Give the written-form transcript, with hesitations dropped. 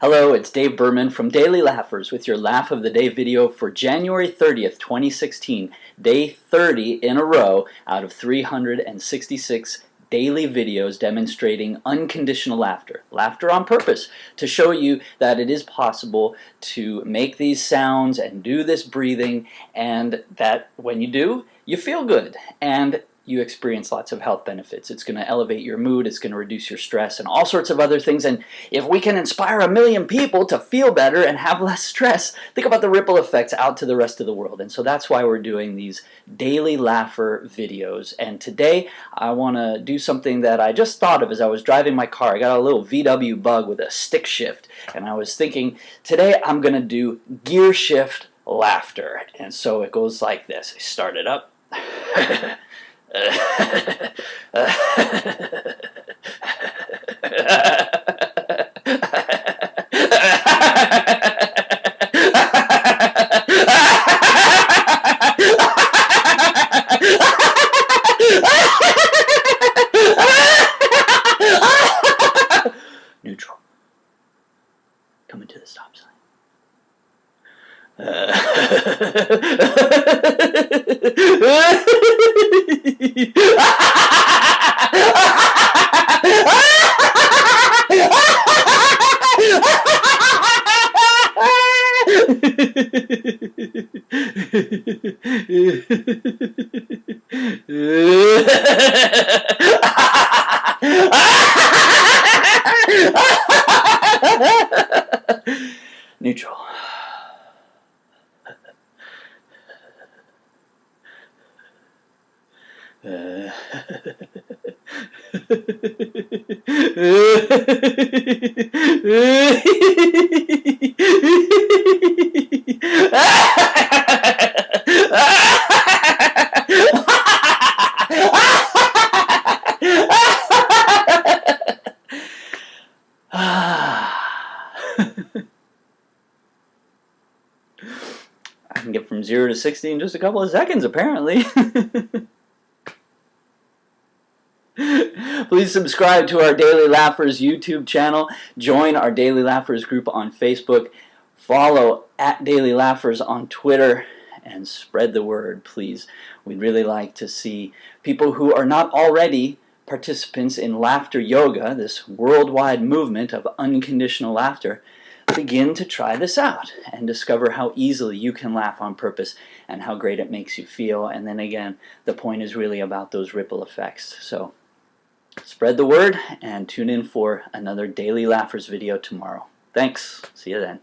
Hello, it's Dave Berman from Daily Laughers with your Laugh of the Day video for January 30th, 2016, day 30 in a row out of 366 daily videos demonstrating unconditional laughter. Laughter on purpose, to show you that it is possible to make these sounds and do this breathing, and that when you do, you feel good and you experience lots of health benefits. It's going to elevate your mood, it's going to reduce your stress, and all sorts of other things. And if we can inspire 1 million people to feel better and have less stress, think about the ripple effects out to the rest of the world. And so that's why we're doing these daily laugher videos. And today I want to do something that I just thought of as I was driving my car. I got a little VW Bug with a stick shift, and I was thinking, today I'm going to do gear shift laughter. And so it goes like this. I start it up. Neutral. Coming to the stop sign. Neutral. I can get from 0 to 60 in just a couple of seconds, apparently. Please subscribe to our Daily Laughers YouTube channel. Join our Daily Laughers group on Facebook. Follow @Daily Laughers on Twitter. And spread the word, please. We'd really like to see people who are not already participants in laughter yoga, this worldwide movement of unconditional laughter, begin to try this out and discover how easily you can laugh on purpose and how great it makes you feel. And then again, the point is really about those ripple effects. So spread the word and tune in for another Daily Laughers video tomorrow. Thanks. See you then.